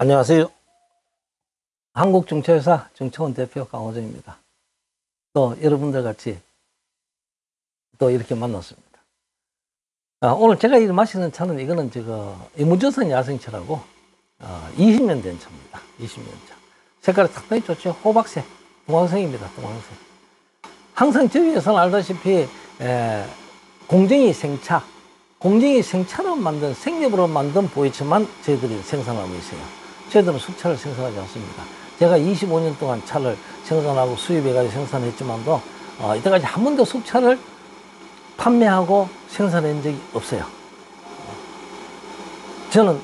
안녕하세요. 한국중차회사 정청원 대표 강호정입니다. 또 여러분들 같이 또 이렇게 만났습니다. 오늘 제가 마시는 차는 이거는 이무전선 야생차라고 20년 된 차입니다. 20년 차. 색깔이 상당히 좋죠. 호박색, 동황색입니다. 동황색. 항상 저희에서는 알다시피 공정이 생차로 만든 생렵으로 만든 보이차만 저희들이 생산하고 있어요. 저희들은 수차를 생산하지 않습니다. 제가 25년 동안 차를 생산하고 수입해가지고 생산했지만도 이때까지 한 번도 수차를 판매하고 생산한 적이 없어요. 저는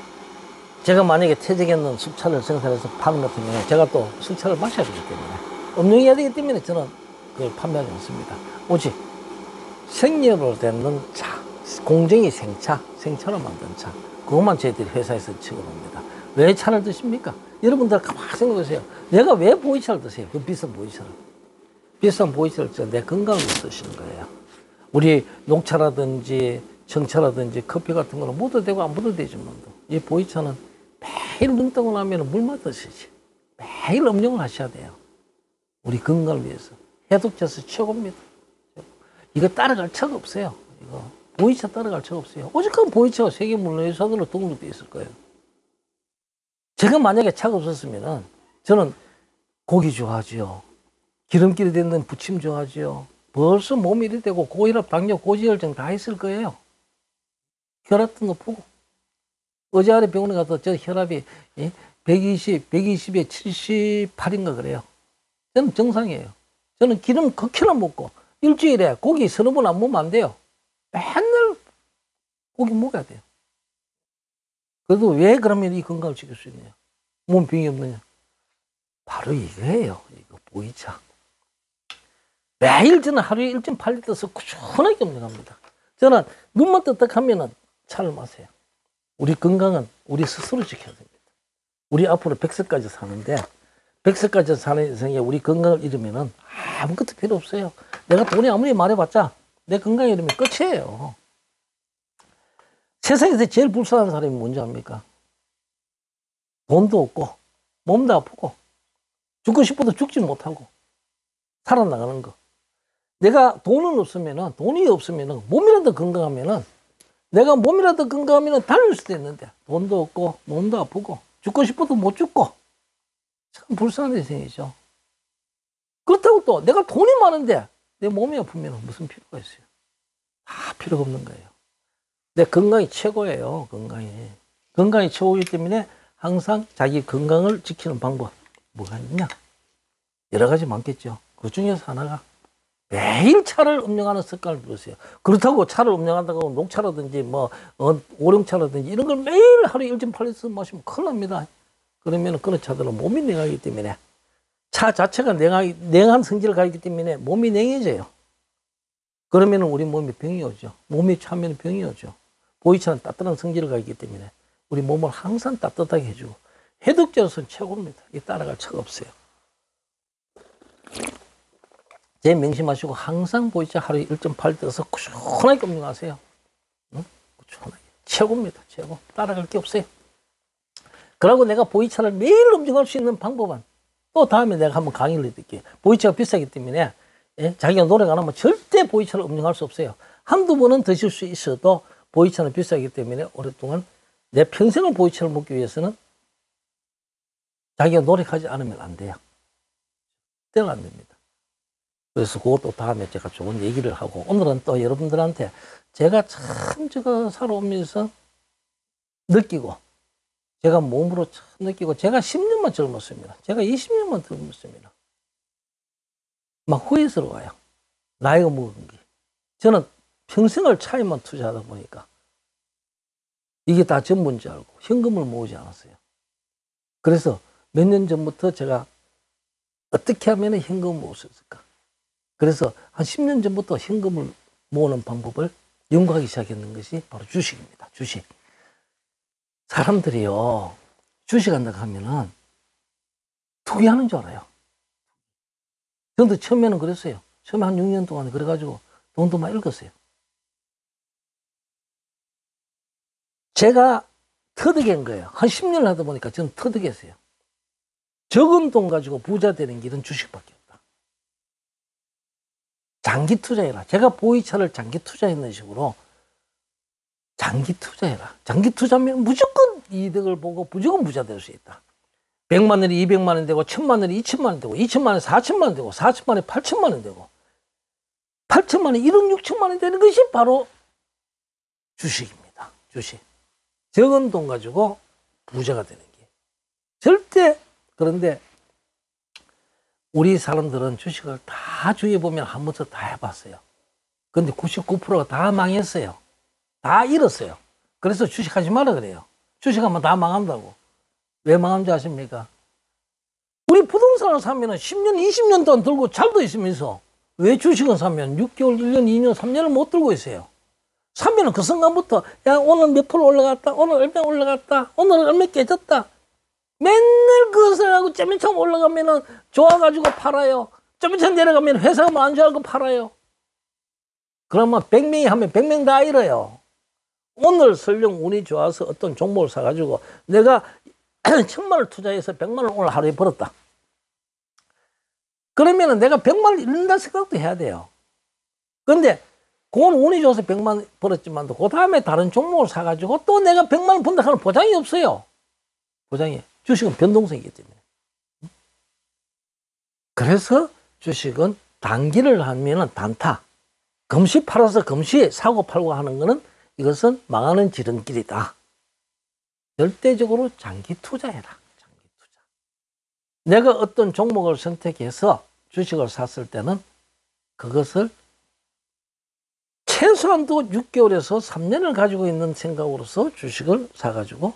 제가 만약에 퇴직했는 수차를 생산해서 파는 같은 경우에 제가 또 수차를 마셔야 되기 때문에 음용해야 되기 때문에 저는 그걸 판매하지 않습니다. 오직 생렵으로 되는 차, 공정이 생차로 만든 차, 그것만 저희들이 회사에서 취급합니다. 왜 차를 드십니까? 여러분들 가만히 생각해보세요. 내가 왜 보이차를 드세요? 그 비싼 보이차를. 비싼 보이차를 내 건강을 위해서 드시는 거예요. 우리 녹차라든지 청차라든지 커피 같은 거는 묻어도 되고 안 묻어도 되지만 이 보이차는 매일 눈 뜨고 나면 물만 드시지. 매일 음용을 하셔야 돼요. 우리 건강을 위해서. 해독제에서 최고입니다. 이거 따라갈 차가 없어요. 이거 보이차 따라갈 차가 없어요. 오직한 보이차가 세계 문화유산으로 등록되어 있을 거예요. 제가 만약에 차가 없었으면은 저는 고기 좋아하지요. 기름기를 댄는 부침 좋아하지요. 벌써 몸이 이리 되고 고혈압, 당뇨, 고지혈증 다 있을 거예요. 혈압도 높고. 어제 아래 병원에 가서 저 혈압이 120에 78인가 그래요. 저는 정상이에요. 저는 기름 극히나 먹고 일주일에 고기 서너 번 안 먹으면 안 돼요. 맨날 고기 먹어야 돼요. 그래도 왜 그러면 이 건강을 지킬 수 있느냐? 몸 병이 없느냐? 바로 이거예요. 이거 보이차. 매일 저는 하루에 1.8리터 서 꾸준하게 음용합니다. 저는 눈만 뜨뜻하면은 차를 마세요. 우리 건강은 우리 스스로 지켜야 됩니다. 우리 앞으로 100세까지 사는데 100세까지 사는 인생에 우리 건강을 잃으면은 아무것도 필요 없어요. 내가 돈이 아무리 말해봤자 내 건강 잃으면 끝이에요. 세상에서 제일 불쌍한 사람이 뭔지 압니까? 돈도 없고 몸도 아프고 죽고 싶어도 죽지 못하고 살아나가는 거. 내가 돈이 없으면은 몸이라도 건강하면은 내가 몸이라도 건강하면은 달릴 수도 있는데 돈도 없고 몸도 아프고 죽고 싶어도 못 죽고 참 불쌍한 인생이죠. 그렇다고 또 내가 돈이 많은데 내 몸이 아프면 무슨 필요가 있어요? 다 필요가 없는 거예요. 내 건강이 최고예요. 건강이 최고이기 때문에 항상 자기 건강을 지키는 방법 뭐가 있냐? 여러 가지 많겠죠. 그 중에서 하나가 매일 차를 음용하는 습관을 들으세요. 그렇다고 차를 음용한다고 녹차라든지 오룡차라든지 이런 걸 매일 하루에 1.8리터 마시면 큰일 납니다. 그러면 그런 차들은 몸이 냉하기 때문에 차 자체가 냉한 성질을 가지기 때문에 몸이 냉해져요. 그러면 우리 몸에 병이 오죠. 몸이 차면 병이 오죠. 보이차는 따뜻한 성질을 가지기 때문에 우리 몸을 항상 따뜻하게 해주고 해독제로서는 최고입니다. 이 따라갈 차가 없어요. 제 명심하시고 항상 보이차 하루에 1.8리터서 꾸준하게 음용하세요. 응? 꾸준하게. 최고입니다. 최고. 따라갈 게 없어요. 그러고 내가 보이차를 매일 음용할 수 있는 방법은 또 다음에 내가 한번 강의를 해드릴게요. 보이차가 비싸기 때문에 자기가 노력 안 하면 절대 보이차를 음용할 수 없어요. 한두 번은 드실 수 있어도 보이차는 비싸기 때문에 오랫동안 내 평생을 보이차를 먹기 위해서는 자기가 노력하지 않으면 안 돼요. 때는 안 됩니다. 그래서 그것도 다음에 제가 좋은 얘기를 하고 오늘은 또 여러분들한테 제가 참 살아오면서 느끼고 제가 몸으로 참 느끼고 제가 10년만 젊었습니다. 제가 20년만 젊었습니다. 막 후회스러워요. 나이가 먹은 게. 저는 평생을 차에만 투자하다 보니까 이게 다 전부인지 알고 현금을 모으지 않았어요. 그래서 몇 년 전부터 제가 어떻게 하면 현금을 모을 수 있을까? 그래서 한 10년 전부터 현금을 모으는 방법을 연구하기 시작했는 것이 바로 주식입니다. 주식. 사람들이요, 주식한다고 하면은 투기하는 줄 알아요. 저도 처음에는 그랬어요. 처음에 한 6년 동안 그래가지고 돈도 많이 읽었어요. 제가 터득한 거예요. 한 10년 하다 보니까 저는 터득했어요. 적은 돈 가지고 부자 되는 길은 주식밖에 없다. 장기 투자해라. 제가 보이차를 장기 투자했는 식으로 장기 투자해라. 장기 투자하면 무조건 이득을 보고 무조건 부자 될 수 있다. 100만 원이 200만 원 되고 1000만 원이 2000만 원 되고 2000만 원이 4000만 원 되고 4000만 원이 8000만 원 되고 8000만 원이 1억 6천만 원 되는 것이 바로 주식입니다. 주식. 적은 돈 가지고 부자가 되는 게. 절대. 그런데 우리 사람들은 주식을 다 주위에 보면 한 번도 다 해봤어요. 근데 99%가 다 망했어요. 다 잃었어요. 그래서 주식하지 마라 그래요. 주식하면 다 망한다고. 왜 망한지 아십니까? 우리 부동산을 사면 10년, 20년 동안 들고 잘도 있으면서 왜 주식을 사면 6개월, 1년, 2년, 3년을 못 들고 있어요? 사면은 그 순간부터 야 오늘 몇 프로 올라갔다, 오늘 얼마 올라갔다, 오늘 얼마 깨졌다. 맨날 그것을 하고 좀 처음 올라가면은 좋아가지고 팔아요. 좀 처음 내려가면 회사가 뭐 안 좋아하고 팔아요. 그러면 100명이 하면 100명 다 잃어요. 오늘 설령 운이 좋아서 어떤 종목을 사가지고 내가 1000만 원을 투자해서 100만 원을 오늘 하루에 벌었다. 그러면은 내가 100만 원 잃는다 생각도 해야 돼요. 그런데 그건 운이 좋아서 100만 원 벌었지만도 그 다음에 다른 종목을 사가지고 또 내가 100만 원 번다 하는 보장이 없어요. 보장이. 주식은 변동성이기 때문에. 그래서 주식은 단기를 하면은 단타. 금시 팔아서 금시 사고 팔고 하는 거는 이것은 망하는 지름길이다. 절대적으로 장기 투자해라. 장기 투자. 내가 어떤 종목을 선택해서 주식을 샀을 때는 그것을 최소한도 6개월에서 3년을 가지고 있는 생각으로서 주식을 사가지고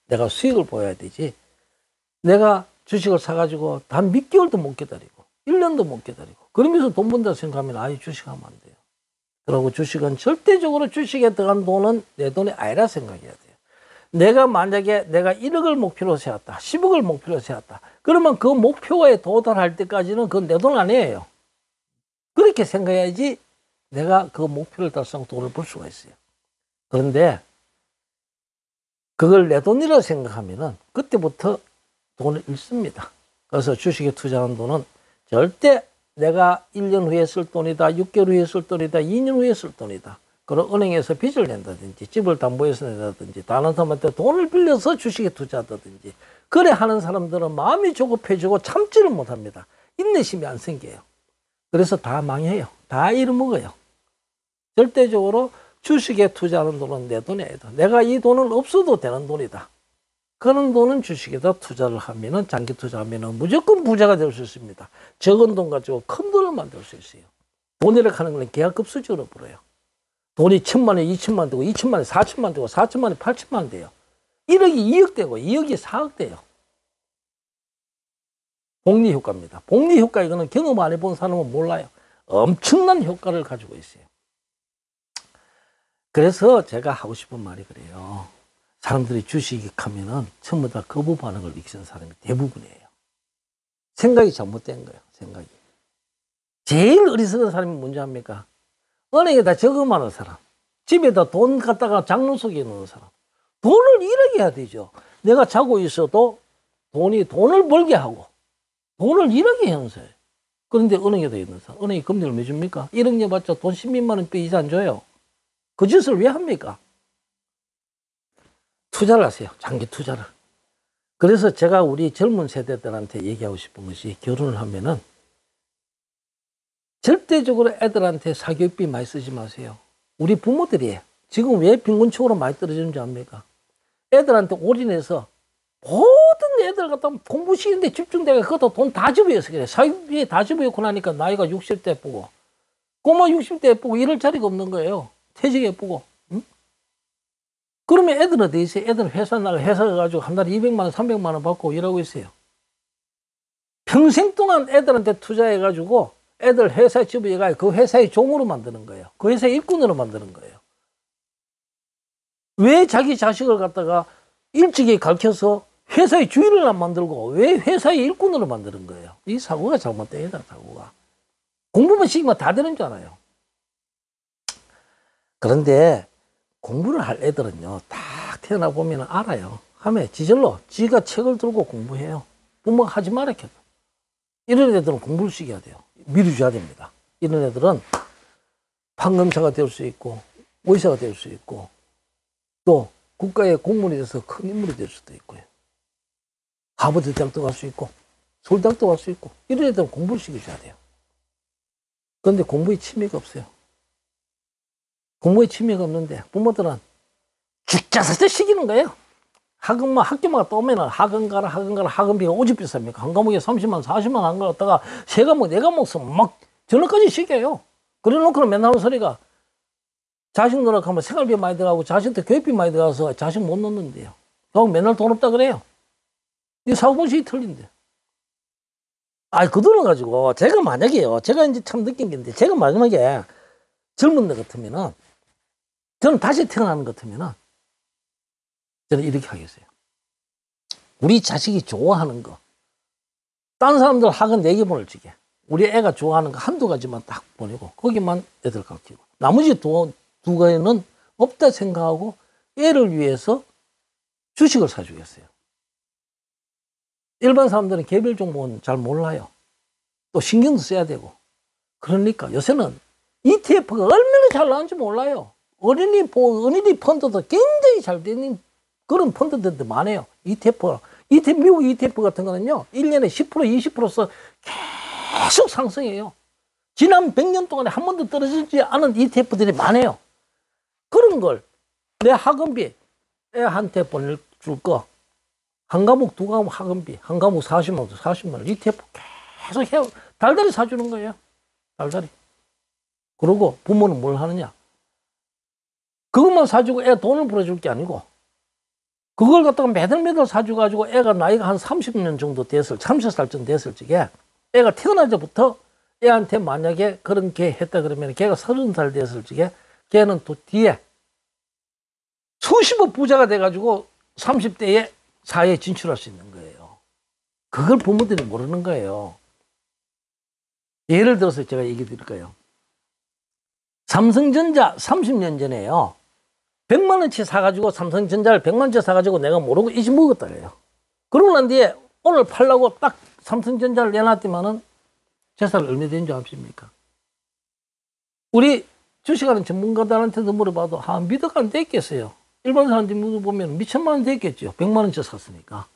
내가 수익을 보여야 되지. 내가 주식을 사가지고 단 몇 개월도 못 기다리고 1년도 못 기다리고 그러면서 돈 번다 생각하면 아예 주식하면 안 돼요. 그리고 주식은 절대적으로 주식에 들어간 돈은 내 돈이 아니라 생각해야 돼요. 내가 만약에 내가 1억을 목표로 세웠다. 10억을 목표로 세웠다. 그러면 그 목표에 도달할 때까지는 그건 내 돈 아니에요. 그렇게 생각해야지 내가 그 목표를 달성하고 돈을 벌 수가 있어요. 그런데 그걸 내 돈이라고 생각하면은 그때부터 돈을 잃습니다. 그래서 주식에 투자하는 돈은 절대 내가 1년 후에 쓸 돈이다, 6개월 후에 쓸 돈이다, 2년 후에 쓸 돈이다. 그런 은행에서 빚을 낸다든지 집을 담보해서 낸다든지 다른 사람한테 돈을 빌려서 주식에 투자하다든지 그래 하는 사람들은 마음이 조급해지고 참지를 못합니다. 인내심이 안 생겨요. 그래서 다 망해요. 다 잃어먹어요. 절대적으로 주식에 투자하는 돈은 내 돈이 아니다. 내가 이 돈은 없어도 되는 돈이다. 그런 돈은 주식에다 투자를 하면은 장기 투자하면은 무조건 부자가 될 수 있습니다. 적은 돈 가지고 큰 돈을 만들 수 있어요. 돈이라고 하는 건 계약급 수준으로 벌어요. 돈이 1000만 원, 2000만 원 되고 2000만 원, 4000만 원 되고 4000만 원, 8000만 원 돼요. 1억이 2억 되고 2억이 4억 돼요. 복리 효과입니다. 복리 효과 이거는 경험 안 해본 사람은 몰라요. 엄청난 효과를 가지고 있어요. 그래서 제가 하고 싶은 말이 그래요. 사람들이 주식이 하면은 전부 다 거부 반응을 일으키는 사람이 대부분이에요. 생각이 잘못된 거예요. 생각이. 제일 어리석은 사람이 뭔지 압니까? 은행에다 저금하는 사람. 집에다 돈 갖다가 장롱 속에 넣는 사람. 돈을 잃게 해야 되죠. 내가 자고 있어도 돈을 벌게 하고 돈을 잃게 하는 사람. 그런데 은행에다 있는 사람. 은행이 금리를 몇 줍니까? 1억 내봤자 돈 10몇만 원 빼 이자 안 줘요. 그 짓을 왜 합니까? 투자를 하세요. 장기 투자를. 그래서 제가 우리 젊은 세대들한테 얘기하고 싶은 것이 결혼을 하면은 절대적으로 애들한테 사교육비 많이 쓰지 마세요. 우리 부모들이 지금 왜 빈곤층으로 많이 떨어지는지 압니까? 애들한테 올인해서 모든 애들 갖다 공부시키는데 집중되게 그것도 돈 다 집어여서 그래. 사교육비에 다 집어여고 나니까 나이가 60대 예쁘고 꼬마 60대 예쁘고 이럴 자리가 없는 거예요. 퇴직 예쁘고. 응? 그러면 애들은 어디 있어요? 애들은 회사 가가지고 한 달에 200만 원, 300만 원 받고 일하고 있어요. 평생 동안 애들한테 투자해가지고 애들 회사에 집어여가 그 회사의 종으로 만드는 거예요. 그 회사의 일꾼으로 만드는 거예요. 왜 자기 자식을 갖다가 일찍이 가르쳐서 회사의 주인을 안 만들고 왜 회사의 일꾼으로 만드는 거예요? 이 사고가 잘못되다, 사고가. 공부만 시키면 다 되는 줄 알아요. 그런데 공부를 할 애들은요, 다 딱 태어나 보면 알아요. 하면 지절로 지가 책을 들고 공부해요. 부모가 하지 말아 켜도. 이런 애들은 공부를 시켜야 돼요. 밀어줘야 됩니다. 이런 애들은 판검사가 될 수 있고 의사가 될 수 있고 또 국가의 공무원이 돼서 큰 인물이 될 수도 있고요. 하버드 대학도 갈 수 있고 서울대학도 갈 수 있고 이런 애들은 공부를 시켜줘야 돼요. 그런데 공부에 취미가 없어요. 공부에 취미가 없는데 부모들은 죽자서도 시키는 거예요. 학원만 학교마다 또 오면은 학원 가라 학원비가 오직 비쌉니까? 한 과목에 30만 40만 한 걸 갖다가 세 과목 네 과목 쓰면 막 저녁까지 시켜요. 그래 놓고는 맨날 하는 소리가 자식 노력하면 생활비 많이 들어가고 자식한테 교육비 많이 들어가서 자식 못 놓는데요. 그럼 맨날 돈 없다 그래요. 이 사고방식이 틀린데. 그 돈을 가지고 제가 만약에요. 제가 이제 참 느낀 게 있는데 제가 마지막에 젊은 애 같으면은 저는 다시 태어나는 것 같으면은 저는 이렇게 하겠어요. 우리 자식이 좋아하는 거. 딴 사람들 학원 4개 보내주게. 우리 애가 좋아하는 거 한두 가지만 딱 보내고 거기만 애들 가르치고 나머지 두 가지는 없다 생각하고 애를 위해서 주식을 사주겠어요. 일반 사람들은 개별 종목은 잘 몰라요. 또 신경도 써야 되고. 그러니까 요새는 ETF가 얼마나 잘 나오는지 몰라요. 어린이 펀드도 굉장히 잘 되는 그런 펀드들도 많아요. ETF, 미국 ETF 같은 거는요, 1년에 10%, 20%서 계속 상승해요. 지난 100년 동안에 한 번도 떨어지지 않은 ETF들이 많아요. 그런 걸 내 학원비 애한테 보내줄 거, 한 과목, 두 과목 학원비, 한 과목 40만 원, 40만 원, ETF 계속 해요. 달달이 사주는 거예요. 달달이. 그러고 부모는 뭘 하느냐? 그것만 사주고 애 돈을 벌어줄 게 아니고, 그걸 갖다가 매달 사줘가지고 애가 나이가 한 30년 정도 됐을, 30살 정도 됐을 적에 애가 태어나자부터 애한테 만약에 그런 게 했다 그러면 걔가 30살 됐을 적에 걔는 또 뒤에 수십억 부자가 돼가지고 30대에 사회에 진출할 수 있는 거예요. 그걸 부모들이 모르는 거예요. 예를 들어서 제가 얘기 드릴까요? 삼성전자 30년 전에요. 100만 원치 사가지고 삼성전자를 100만 원치 사가지고 내가 모르고 이집 먹었다 그래요. 그러고 난 뒤에 오늘 팔라고 딱 삼성전자를 내놨더만은 재산을 얼마 되는 줄 아십니까? 우리 주식하는 전문가들한테도 물어봐도 미더가 안 됐겠어요. 일반 사람들이 물어보면 몇천만 원 됐겠죠. 100만 원치 샀으니까.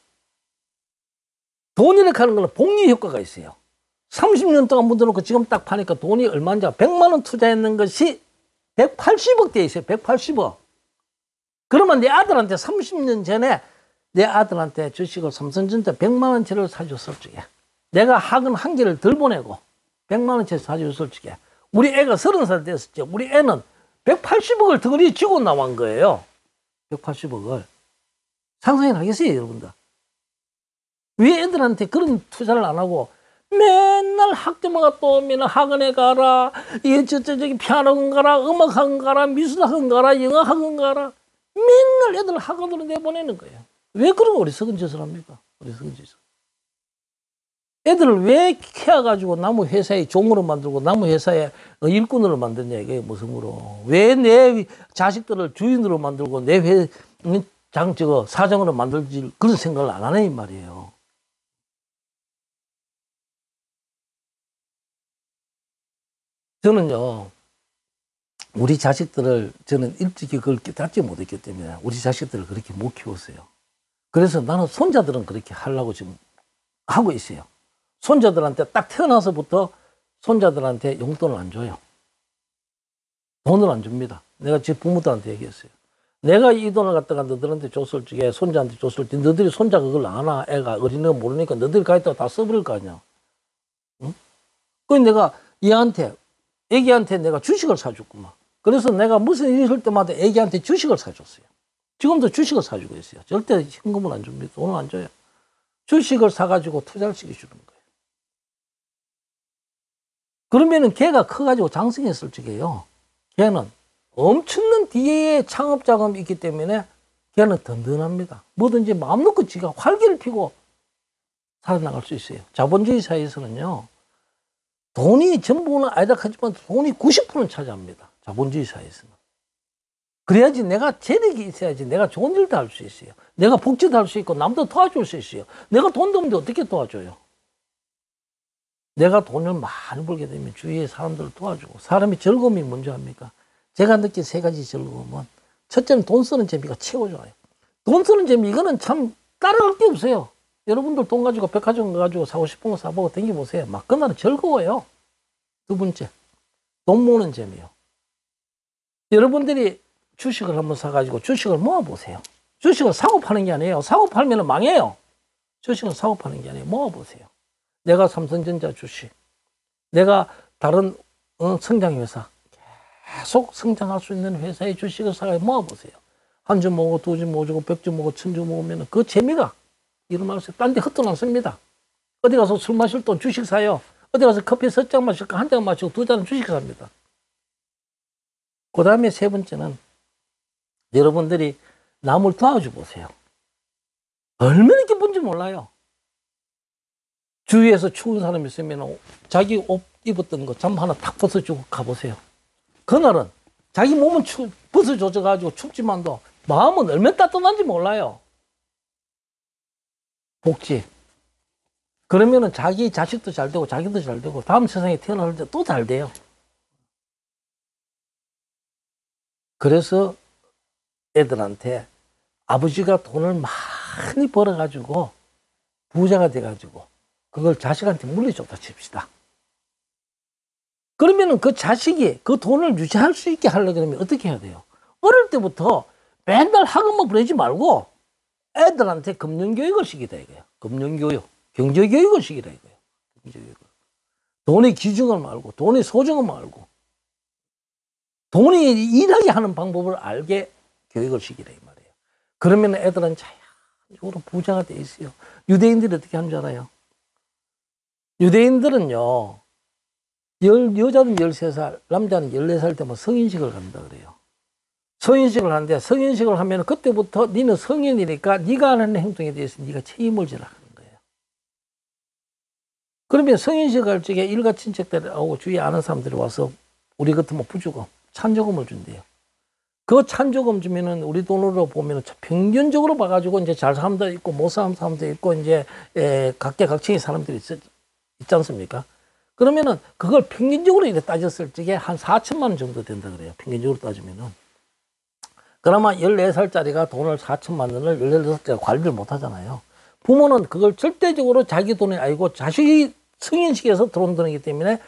돈이라고 하는 건 복리 효과가 있어요. 30년 동안 묻어놓고 지금 딱 파니까 돈이 얼마인지 100만 원 투자했는 것이 180억 돼 있어요. 180억. 그러면 내 아들한테 30년 전에 내 아들한테 주식을 삼성전자 100만 원치를 사줬을 적에 내가 학원 한 개를 덜 보내고 100만 원치 사줬을 적에 우리 애가 30살 됐을 때 우리 애는 180억을 덩어리 쥐고 나온 거예요. 180억을. 상상이 나겠어요, 여러분들? 왜 애들한테 그런 투자를 안 하고 맨날 학교마다 또 오면 학원에 가라, 저기 피아노 가라, 음악학원 가라, 미술학원 가라, 영어학원 가라. 맨날 애들 학원으로 내보내는 거예요. 왜 그런 어리석은 짓을 합니까? 어리석은 짓을. 애들을 왜 키워가지고 나무 회사에 종으로 만들고 나무 회사에 일꾼으로 만드냐, 이게 무슨 으로. 왜 내 자식들을 주인으로 만들고 내 사장으로 만들지 그런 생각을 안 하는 이 말이에요. 저는요, 우리 자식들을 저는 일찍이 그걸 깨닫지 못했기 때문에 우리 자식들을 그렇게 못 키웠어요. 그래서 나는 손자들은 그렇게 하려고 지금 하고 있어요. 손자들한테 딱 태어나서부터 손자들한테 용돈을 안 줘요. 돈을 안 줍니다. 내가 제 부모들한테 얘기했어요. 내가 이 돈을 갖다가 너들한테 줬을 적에 손자한테 줬을 때 너들이 손자 그걸 아나? 애가 어린애가 모르니까 너들이 가있다가 다 써버릴 거 아니야. 응? 그래서 내가 애기한테 내가 주식을 사줬구만. 그래서 내가 무슨 일이 있을 때마다 애기한테 주식을 사줬어요. 지금도 주식을 사주고 있어요. 절대 현금을 안 줍니다. 돈을 안 줘요. 주식을 사가지고 투자를 시켜주는 거예요. 그러면은 걔가 커가지고 장성했을 적에요. 걔는 엄청난 뒤에 창업 자금이 있기 때문에 걔는 든든합니다. 뭐든지 마음 놓고 지가 활기를 피고 살아나갈 수 있어요. 자본주의 사회에서는요, 돈이 전부는 아니다 하지만 돈이 90%는 차지합니다. 자본주의 사회에서는. 그래야지 내가 재력이 있어야지 내가 좋은 일도 할 수 있어요. 내가 복지도 할 수 있고 남도 도와줄 수 있어요. 내가 돈도 없는데 어떻게 도와줘요? 내가 돈을 많이 벌게 되면 주위의 사람들을 도와주고 사람이 즐거움이 먼저 합니까? 제가 느낀 세 가지 즐거움은 첫째는 돈 쓰는 재미가 최고 좋아요. 돈 쓰는 재미 이거는 참 따라갈 게 없어요. 여러분들 돈 가지고 백화점 가지고 사고 싶은 거 사보고 댕겨보세요. 막 그날은 즐거워요. 두 번째, 돈 모으는 재미요. 여러분들이 주식을 한번 사가지고 주식을 모아보세요. 주식을 사고 파는 게 아니에요. 사고 팔면 망해요. 주식은 사고 파는 게 아니에요. 모아보세요. 내가 삼성전자 주식, 내가 다른 성장회사, 계속 성장할 수 있는 회사의 주식을 사가 모아보세요. 한 주 모으고, 두 주 모으고, 100주 모으고, 1000주 모으면 그 재미가 이런 말씀 딴 데 헛돈 안 씁니다. 어디 가서 술 마실 돈 주식 사요. 어디 가서 커피 3잔 마실까, 한 잔 마시고 2잔은 주식 삽니다. 그 다음에 세 번째는 여러분들이 남을 도와줘 보세요. 얼마나 기쁜지 몰라요. 주위에서 추운 사람이 있으면 자기 옷 입었던 거 잠 하나 탁 벗어주고 가보세요. 그날은 자기 몸은 벗어줘가지고 춥지만도 마음은 얼마나 따뜻한지 몰라요. 복지. 그러면은 자기 자식도 잘 되고 자기도 잘 되고 다음 세상에 태어날 때 또 잘 돼요. 그래서 애들한테 아버지가 돈을 많이 벌어가지고 부자가 돼가지고 그걸 자식한테 물려줬다 칩시다. 그러면은 그 자식이 그 돈을 유지할 수 있게 하려고 그러면 어떻게 해야 돼요? 어릴 때부터 맨날 학원만 보내지 말고 애들한테 금융교육을 시키다 이거예요. 금융교육, 경제교육을 시키다 이거예요. 경제교육을. 돈의 기준을 알고, 돈의 소중함을 알고, 돈이 일하게 하는 방법을 알게 교육을 시키라 이 말이에요. 그러면 애들은 자연적으로 부자가 돼 있어요. 유대인들이 어떻게 하는 줄 알아요? 유대인들은요, 여자는 13살, 남자는 14살 때면 성인식을 간다 그래요. 성인식을 하는데 성인식을 하면 그때부터 니는 성인이니까 네가 하는 행동에 대해서 네가 책임을 지라 하는 거예요. 그러면 성인식 할 적에 일가 친척들하고 주위에 아는 사람들이 와서 우리 같으면 부주금, 찬조금을 준대요. 그 찬조금 주면은 우리 돈으로 보면은 평균적으로 봐가지고 이제 잘 사는 사람도 있고 못 사는 사람도 있고 이제 각계각층의 사람들이 있지 않습니까? 그러면은 그걸 평균적으로 이렇게 따졌을 적에 한 4천만 원 정도 된다 그래요. 평균적으로 따지면은. 그나마 14살짜리가 돈을 4천만 원을 14살짜리가 관리를 못 하잖아요. 부모는 그걸 절대적으로 자기 돈이 아니고 자식이 성인식에서 들어온 돈이기 때문에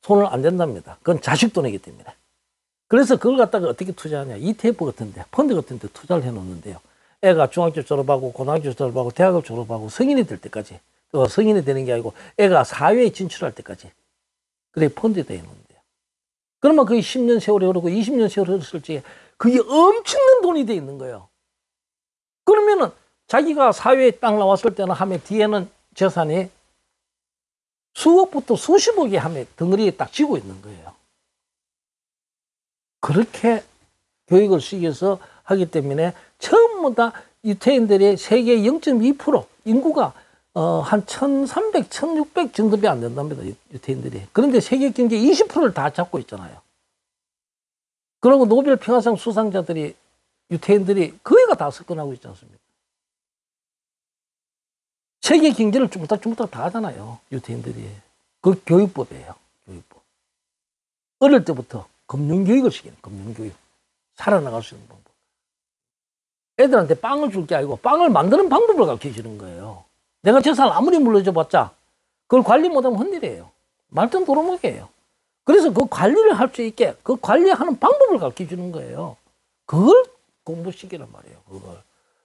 손을 안 댄답니다. 그건 자식 돈이기 때문에. 그래서 그걸 갖다가 어떻게 투자하냐. ETF 같은데, 펀드 같은데 투자를 해놓는데요. 애가 중학교 졸업하고, 고등학교 졸업하고, 대학을 졸업하고, 성인이 될 때까지. 또 성인이 되는 게 아니고, 애가 사회에 진출할 때까지. 그래, 펀드에 해놓는데요. 그러면 그게 10년 세월이 흐르고, 20년 세월이 흐렀을 적에, 그게 엄청난 돈이 돼 있는 거예요. 그러면은, 자기가 사회에 딱 나왔을 때는 하면 뒤에는 재산이 수억부터 수십억이 하면 덩어리에 딱 쥐고 있는 거예요. 그렇게 교육을 시켜서 하기 때문에 전부 다 유태인들의 세계 0.2% 인구가 한 1300, 1600 정도밖에 안 된답니다. 유태인들이. 그런데 세계 경제 20%를 다 잡고 있잖아요. 그리고 노벨 평화상 수상자들이 유태인들이 거의가 다 석권하고 있지 않습니까? 세계 경제를 쭈물딱쭈물딱 다 하잖아요. 유태인들이. 그 교육법이에요. 교육법. 어릴 때부터 금융교육을 시키는 금융교육. 살아나갈 수 있는 방법. 애들한테 빵을 줄 게 아니고 빵을 만드는 방법을 가르쳐주는 거예요. 내가 재산을 아무리 물려줘봤자 그걸 관리 못하면 헛일이에요. 말든 도루묵이에요. 그래서 그 관리를 할 수 있게 그 관리하는 방법을 가르쳐주는 거예요. 그걸 공부시키란 말이에요. 그걸.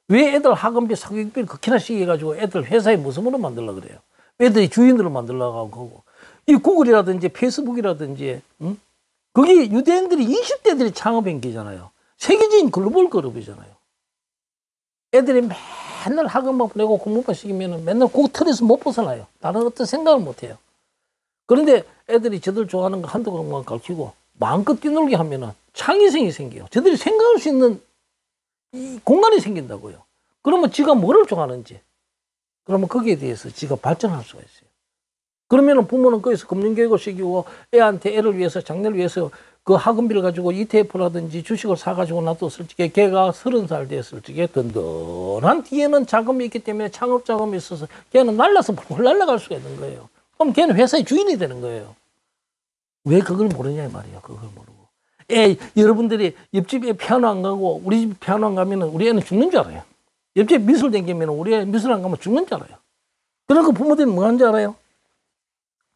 왜 애들 학원비, 사교육비를 그렇게나 시켜가지고 애들 회사의 모습으로 만들려고 그래요. 애들이 주인으로 만들려고 하고. 이 구글이라든지 페이스북이라든지, 응? 그게 유대인들이 20대들이 창업한 게잖아요. 세계적인 글로벌 그룹이잖아요. 애들이 맨날 학원만 보내고 공부만 시키면 맨날 그 틀에서 못 벗어나요. 다른 어떤 생각을 못 해요. 그런데 애들이 저들 좋아하는 거 한두 가지만 가르치고 마음껏 뛰놀게 하면은 창의성이 생겨요. 저들이 생각할 수 있는 이 공간이 생긴다고요. 그러면 지가 뭐를 좋아하는지, 그러면 거기에 대해서 지가 발전할 수가 있어요. 그러면은 부모는 거기서 금융교육을 시키고 애한테 애를 위해서, 장래를 위해서 그 학원비를 가지고 ETF라든지 주식을 사가지고 놔뒀을 적에 걔가 30살 됐을 적에 든든한 뒤에는 자금이 있기 때문에 창업 자금이 있어서 걔는 날라서 펄펄 날아갈 수가 있는 거예요. 그럼 걔는 회사의 주인이 되는 거예요. 왜 그걸 모르냐 이 말이에요. 그걸 모르고. 여러분들이 옆집에 피아노 안 가고 우리 집 피아노 안 가면 우리 애는 죽는 줄 알아요. 옆집 미술 댕기면 우리 애 미술 안 가면 죽는 줄 알아요. 그러니까 부모들이 뭐 하는 줄 알아요?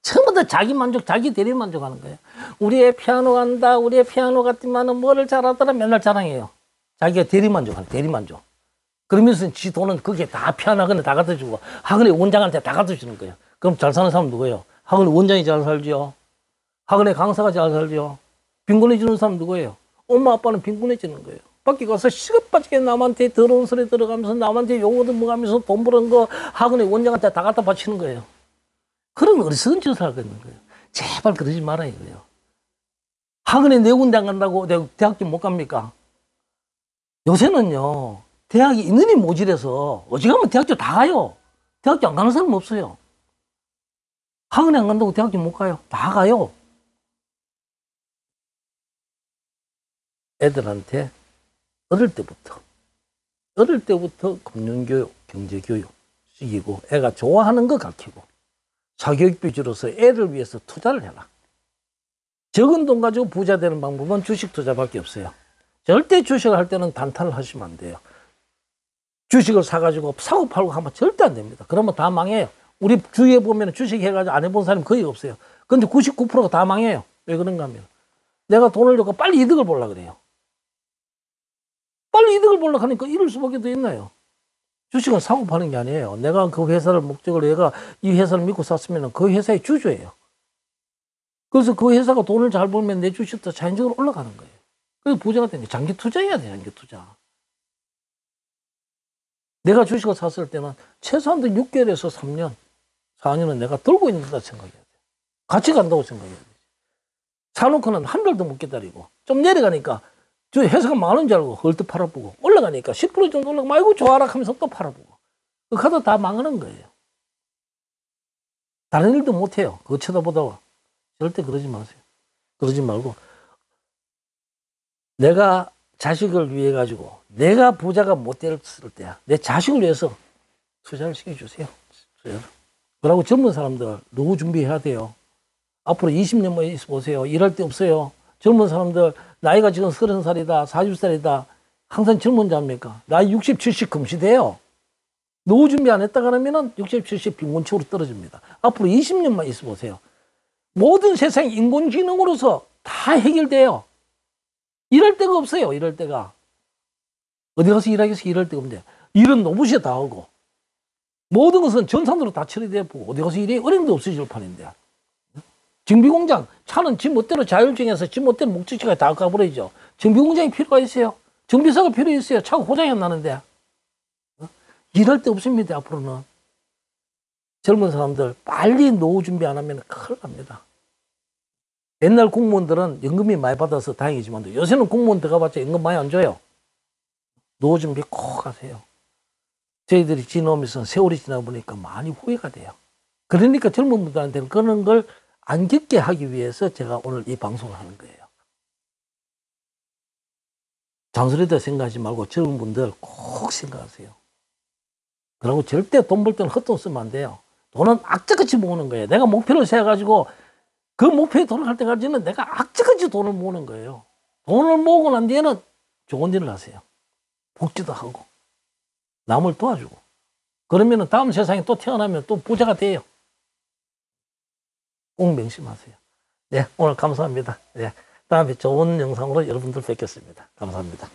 전부 다 자기 만족, 자기 대리 만족하는 거예요. 우리 애 피아노 간다, 우리 애 피아노 갔지만은 뭐를 잘하더라 맨날 자랑해요. 자기가 대리 만족하는 대리 만족. 그러면서 지 돈은 그게 다 피아노 학원에 다 갖다 주고 학원의 원장한테 다 갖다 주는 거예요. 그럼 잘 사는 사람 누구예요? 학원의 원장이 잘 살죠. 학원의 강사가 잘 살죠. 빈곤해지는 사람 누구예요? 엄마 아빠는 빈곤해지는 거예요. 밖에 가서 시급빠지게 남한테 더러운 소리 들어가면서 남한테 욕 얻어먹으면서 돈 버는 거 학원의 원장한테 다 갖다 바치는 거예요. 그러면 어디서 짓을 하겠는 거예요. 제발 그러지 말아야 돼요. 학원에 네 군데 안 간다고 대학교 못 갑니까? 요새는요, 대학이 인원이 모자라서 어지간하면 대학교 다 가요. 대학교 안 가는 사람 없어요. 학원에 안 간다고 대학교 못 가요. 다 가요. 애들한테 어릴 때부터 금융교육, 경제교육 시키고 애가 좋아하는 거 가르치고 사교육비 줄여서 애를 위해서 투자를 해라. 적은 돈 가지고 부자 되는 방법은 주식 투자밖에 없어요. 절대 주식을 할 때는 단타를 하시면 안 돼요. 주식을 사가지고 사고 팔고 하면 절대 안 됩니다. 그러면 다 망해요. 우리 주위에 보면 주식 해가지고 안 해본 사람이 거의 없어요. 근데 99%가 다 망해요. 왜 그런가 하면 내가 돈을 주고 빨리 이득을 보려고 그래요. 빨리 이득을 보려고 하니까 이럴 수밖에 더 있나요? 주식은 사고 파는 게 아니에요. 내가 그 회사를 목적으로 얘가 이 회사를 믿고 샀으면 그 회사의 주주예요. 그래서 그 회사가 돈을 잘 벌면 내 주식도 자연적으로 올라가는 거예요. 그래서 부자가 되는 게 장기 투자해야 돼, 장기 투자. 내가 주식을 샀을 때는 최소한도 6개월에서 3년, 4년은 내가 들고 있는다 생각해야 돼. 같이 간다고 생각해야 돼. 사놓고는 한 달도 못 기다리고 좀 내려가니까 저 회사가 많은 줄 알고 헐떡 팔아보고 올라가니까 10% 정도 올라가면 아이고 좋아라 하면서 또 팔아보고 그 카드 다 망하는 거예요. 다른 일도 못해요. 그거 쳐다보다가. 절대 그러지 마세요. 그러지 말고 내가 자식을 위해 가지고 내가 부자가 못 됐을 때야 내 자식을 위해서 투자를 시켜주세요. 투자를. 그러고 젊은 사람들 노후 준비해야 돼요. 앞으로 20년만 있어 보세요. 일할 데 없어요. 젊은 사람들 나이가 지금 30살이다 40살이다 항상 젊은 자입니까? 나이 60, 70 금시돼요. 노후 준비 안 했다 그러면은 60, 70 빈곤층으로 떨어집니다. 앞으로 20년만 있어 보세요. 모든 세상 인공지능으로서 다 해결돼요. 일할 데가 없어요. 일할 데가. 어디 가서 일하겠어? 일할 데가 없는데 일은 로봇이 다 하고 모든 것은 전산으로 다 처리되고 어디 가서 일이 어림도 없어질 판인데 정비공장 차는 지 멋대로 자율주행해서 지 멋대로 목적지까지 다 가버리죠. 정비공장이 필요가 있어요. 정비사가 필요 있어요. 차가 고장이 안 나는데 일할 데 없습니다. 앞으로는 젊은 사람들 빨리 노후 준비 안 하면 큰일 납니다. 옛날 공무원들은 연금이 많이 받아서 다행이지만 요새는 공무원 들어가봤자 연금 많이 안 줘요. 노후 준비 꼭 하세요. 저희들이 지나오면서 세월이 지나 보니까 많이 후회가 돼요. 그러니까 젊은 분들한테는 그런 걸 안 겪게 하기 위해서 제가 오늘 이 방송을 하는 거예요. 잔소리도 생각하지 말고 젊은 분들 꼭 생각하세요. 그리고 절대 돈 벌 때는 헛돈 쓰면 안 돼요. 돈은 악착같이 모으는 거예요. 내가 목표를 세워가지고 그 목표에 도달할 때까지는 내가 악착같이 돈을 모으는 거예요. 돈을 모으고 난 뒤에는 좋은 일을 하세요. 복지도 하고 남을 도와주고 그러면 다음 세상에 또 태어나면 또 부자가 돼요. 꼭 명심하세요. 네, 오늘 감사합니다. 네, 다음에 좋은 영상으로 여러분들 뵙겠습니다. 감사합니다.